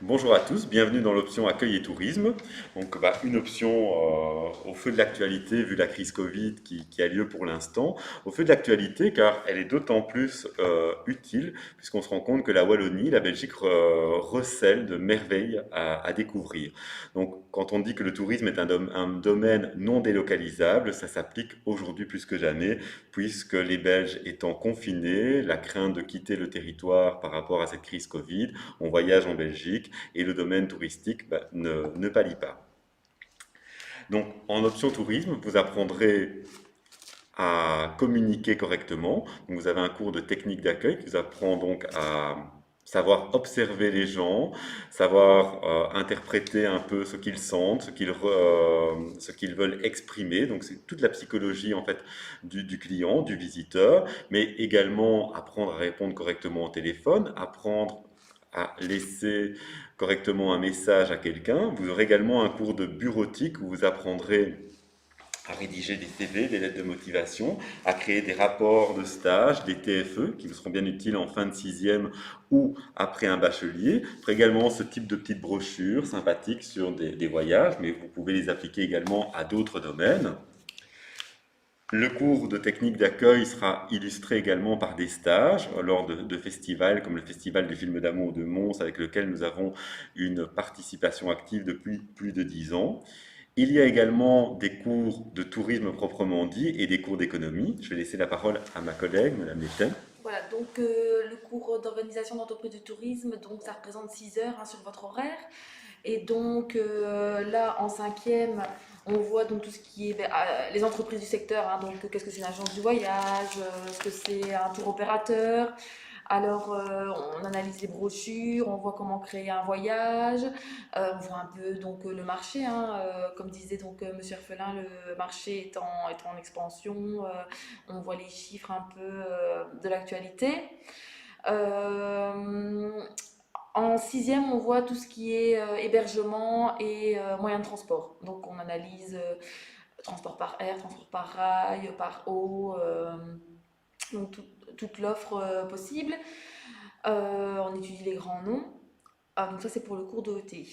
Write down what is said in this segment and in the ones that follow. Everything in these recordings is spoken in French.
Bonjour à tous, bienvenue dans l'option accueil et tourisme. Donc, une option au feu de l'actualité vu la crise Covid qui a lieu pour l'instant. Au feu de l'actualité car elle est d'autant plus utile puisqu'on se rend compte que la Wallonie, la Belgique recèle de merveilles à découvrir. Donc quand on dit que le tourisme est un domaine non délocalisable, ça s'applique aujourd'hui plus que jamais puisque les Belges étant confinés, la crainte de quitter le territoire par rapport à cette crise Covid, on voyage en Belgique et le domaine touristique ne pâlit pas. Donc, en option tourisme, vous apprendrez à communiquer correctement. Donc, vous avez un cours de technique d'accueil qui vous apprend donc à savoir observer les gens, savoir interpréter un peu ce qu'ils sentent, ce qu'ils veulent exprimer. Donc, c'est toute la psychologie en fait du client, du visiteur, mais également apprendre à répondre correctement au téléphone, apprendre à laisser correctement un message à quelqu'un. Vous aurez également un cours de bureautique où vous apprendrez à rédiger des CV, des lettres de motivation, à créer des rapports de stage, des TFE, qui vous seront bien utiles en fin de sixième ou après un bachelier. Vous ferez également ce type de petites brochures sympathiques sur des voyages, mais vous pouvez les appliquer également à d'autres domaines. Le cours de technique d'accueil sera illustré également par des stages lors de festivals comme le Festival du film d'amour de Mons avec lequel nous avons une participation active depuis plus de 10 ans. Il y a également des cours de tourisme proprement dit et des cours d'économie. Je vais laisser la parole à ma collègue, Madame Letten. Voilà, donc le cours d'organisation d'entreprise de tourisme, donc ça représente 6 heures hein, sur votre horaire. Et donc là, en cinquième, on voit donc tout ce qui est les entreprises du secteur. Hein, donc qu'est-ce que c'est une agence du voyage, ce que c'est un tour opérateur. Alors on analyse les brochures, on voit comment créer un voyage, on voit un peu donc le marché. Hein, comme disait donc Monsieur Erfelin, le marché est en expansion. On voit les chiffres un peu de l'actualité. Euh, En sixième, on voit tout ce qui est hébergement et moyens de transport. Donc, on analyse transport par air, transport par rail, par eau, donc toute l'offre possible. On étudie les grands noms. Ah, donc, ça, c'est pour le cours de d'OET.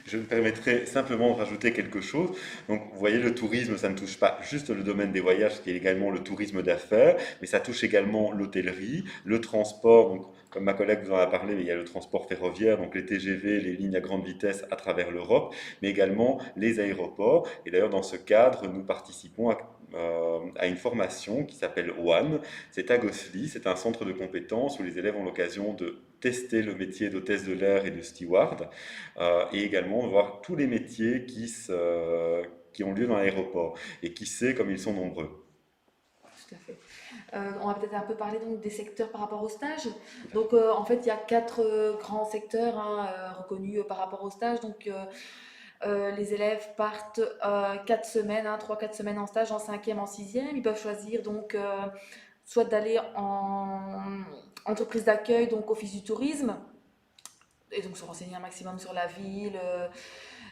Je me permettrai simplement de rajouter quelque chose. Donc, vous voyez, le tourisme, ça ne touche pas juste le domaine des voyages, qui est également le tourisme d'affaires, mais ça touche également l'hôtellerie, le transport. Donc, comme ma collègue vous en a parlé, mais il y a le transport ferroviaire, donc les TGV, les lignes à grande vitesse à travers l'Europe, mais également les aéroports. Et d'ailleurs, dans ce cadre, nous participons à une formation qui s'appelle ONE. C'est à Gosselies, c'est un centre de compétences où les élèves ont l'occasion de tester le métier d'hôtesse de l'air et de steward et également voir tous les métiers qui ont lieu dans l'aéroport et qui sait comme ils sont nombreux. Tout à fait. On va peut-être un peu parler donc des secteurs par rapport au stage. Tout à Donc, fait. en fait, il y a quatre grands secteurs hein, reconnus par rapport au stage. Donc, les élèves partent 4 semaines, hein, 3-4 semaines en stage, en cinquième, en sixième. Ils peuvent choisir donc soit d'aller en entreprise d'accueil, donc office du tourisme, et donc se renseigner un maximum sur la ville.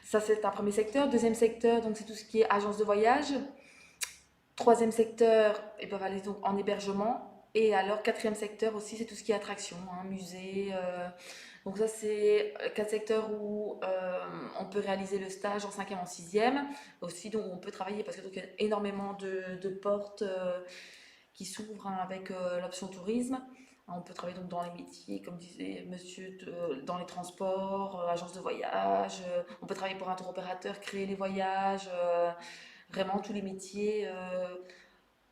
Ça, c'est un premier secteur. Deuxième secteur, donc c'est tout ce qui est agence de voyage. Troisième secteur, ils peuvent aller donc en hébergement. Et alors, quatrième secteur aussi, c'est tout ce qui est attraction, hein, musée. Donc ça, c'est quatre secteurs où on peut réaliser le stage en cinquième, en sixième. Aussi, donc on peut travailler parce que donc, il y a énormément de portes qui s'ouvrent hein, avec l'option tourisme. On peut travailler donc dans les métiers, comme disait monsieur, dans les transports, agence de voyage. On peut travailler pour un tour opérateur, créer les voyages. Vraiment tous les métiers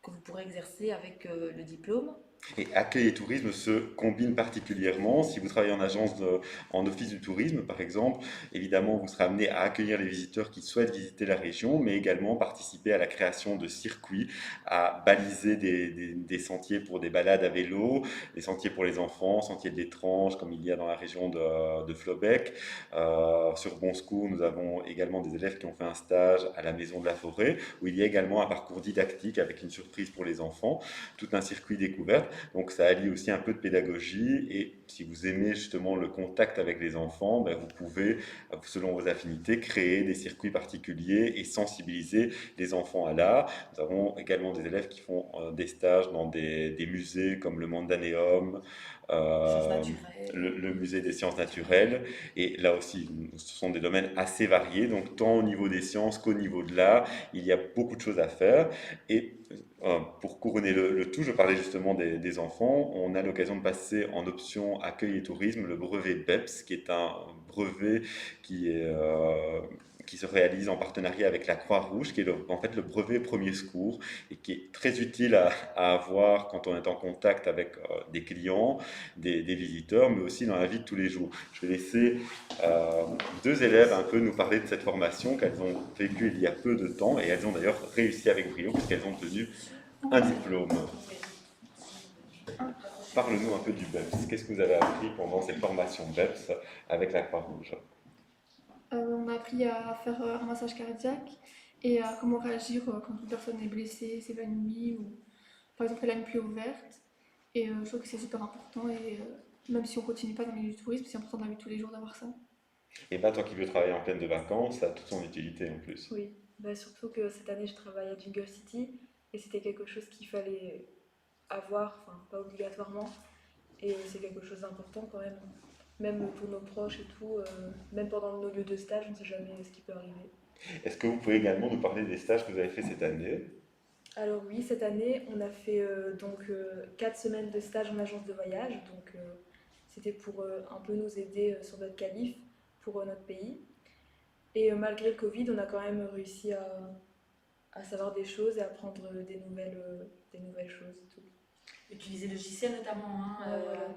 que vous pourrez exercer avec le diplôme. Et accueil et tourisme se combinent particulièrement. Si vous travaillez en en office du tourisme, par exemple, évidemment, vous serez amené à accueillir les visiteurs qui souhaitent visiter la région, mais également participer à la création de circuits, à baliser des sentiers pour des balades à vélo, des sentiers pour les enfants, sentiers de l'étrange, comme il y a dans la région de Flobeck. Sur Bonsecours, nous avons également des élèves qui ont fait un stage à la Maison de la Forêt, où il y a également un parcours didactique avec une surprise pour les enfants, tout un circuit découverte. Donc ça allie aussi un peu de pédagogie et si vous aimez justement le contact avec les enfants, ben, vous pouvez, selon vos affinités, créer des circuits particuliers et sensibiliser les enfants à l'art. Nous avons également des élèves qui font des stages dans des musées comme le Mandaneum, Sciences euh, naturelles. le musée des sciences naturelles. Et là aussi, ce sont des domaines assez variés, donc tant au niveau des sciences qu'au niveau de l'art, il y a beaucoup de choses à faire. Et pour couronner le tout, je parlais justement des enfants. On a l'occasion de passer en option accueil et tourisme le brevet BEPS, qui est un brevet qui est, qui se réalise en partenariat avec la Croix-Rouge, qui est en fait le brevet premier secours et qui est très utile à avoir quand on est en contact avec des clients, des visiteurs, mais aussi dans la vie de tous les jours. Je vais laisser euh, deux élèves un peu nous parler de cette formation qu'elles ont vécue il y a peu de temps et elles ont d'ailleurs réussi avec brio puisqu'elles ont obtenu un diplôme. Parle-nous un peu du BEPS. Qu'est-ce que vous avez appris pendant cette formation BEPS avec la Croix-Rouge? On a appris à faire un massage cardiaque et à comment réagir quand une personne est blessée, s'évanouit ou par exemple elle a une plaie ouverte. Et je trouve que c'est super important et même si on continue pas dans le milieu du tourisme, c'est important dans la vie de tous les jours d'avoir ça. Et bien, toi qui veux travailler en pleine de vacances, ça a toute son utilité en plus. Oui, bah, surtout que cette année je travaille à Jingle City et c'était quelque chose qu'il fallait avoir, enfin pas obligatoirement, et c'est quelque chose d'important quand même. Même pour nos proches et tout, même pendant nos lieux de stage, on ne sait jamais ce qui peut arriver. Est-ce que vous pouvez également nous parler des stages que vous avez fait cette année? Alors oui, cette année, on a fait 4 semaines de stage en agence de voyage, donc c'était pour un peu nous aider sur notre qualif pour notre pays. Et malgré le Covid, on a quand même réussi à savoir des choses et à apprendre des nouvelles choses et tout. Utiliser le logiciel notamment, hein, Ouais, voilà.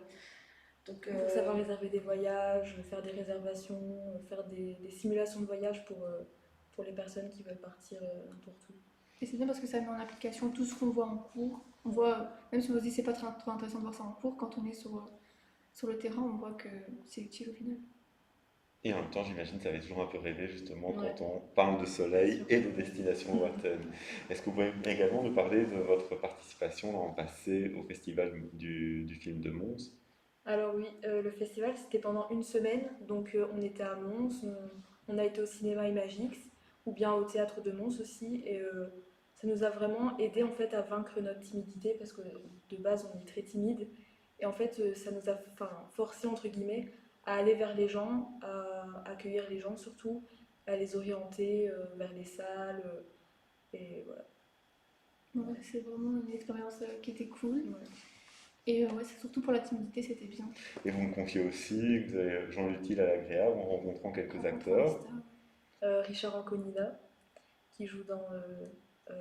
donc Pour savoir réserver des voyages, faire des réservations, faire des simulations de voyage pour les personnes qui veulent partir n'importe où. Et c'est bien parce que ça met en application tout ce qu'on voit en cours. On voit, même si on se dit c'est pas trop intéressant de voir ça en cours, quand on est sur le terrain, on voit que c'est utile au final. Et en même temps, j'imagine que ça avait toujours un peu rêvé justement Ouais, quand on parle de bien soleil sûr. et de destinations lointaines. Est-ce que vous pouvez également nous parler de votre participation l'an passé au festival du film de Mons? Alors oui, le festival c'était pendant une semaine, donc on était à Mons, on a été au cinéma Imagix ou bien au théâtre de Mons aussi, et ça nous a vraiment aidé en fait à vaincre notre timidité parce que de base on est très timide, et en fait ça nous a enfin, forcé entre guillemets à aller vers les gens, à accueillir les gens surtout, à les orienter vers les salles, et voilà. Ouais, c'est vraiment une expérience qui était cool. Ouais. Et ouais, c'est surtout pour la timidité, c'était bien. Et vous me confiez aussi que vous avez joint l'utile à l'agréable en rencontrant quelques Rencontrer des acteurs. stars. Richard Anconina qui joue dans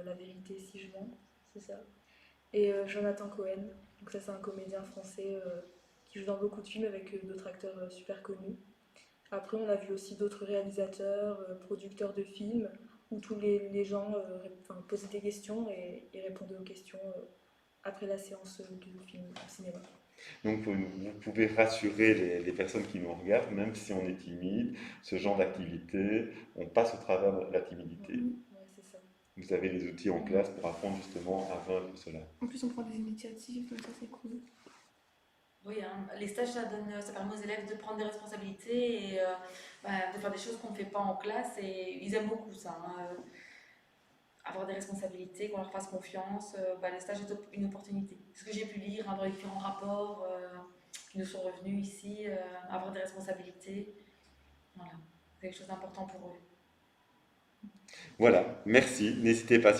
La vérité si je mens, c'est ça. Et Jonathan Cohen, donc ça c'est un comédien français qui joue dans beaucoup de films avec d'autres acteurs super connus. Après on a vu aussi d'autres réalisateurs, producteurs de films, où tous les gens enfin, posaient des questions et répondaient aux questions après la séance du film au cinéma. Donc vous pouvez rassurer les personnes qui nous regardent, même si on est timide, ce genre d'activité, on passe au travers de la timidité. Mm. Ouais, c'est ça. Vous avez les outils en classe pour apprendre justement à vaincre cela. En plus, on prend des initiatives, donc ça c'est cool. oui, hein, les stages, ça permet aux élèves de prendre des responsabilités et de faire des choses qu'on ne fait pas en classe. Et ils aiment beaucoup ça, hein, avoir des responsabilités, qu'on leur fasse confiance. Les stages est une opportunité. Ce que j'ai pu lire hein, dans les différents rapports qui nous sont revenus ici, avoir des responsabilités, voilà, c'est quelque chose d'important pour eux. Voilà, merci. N'hésitez pas.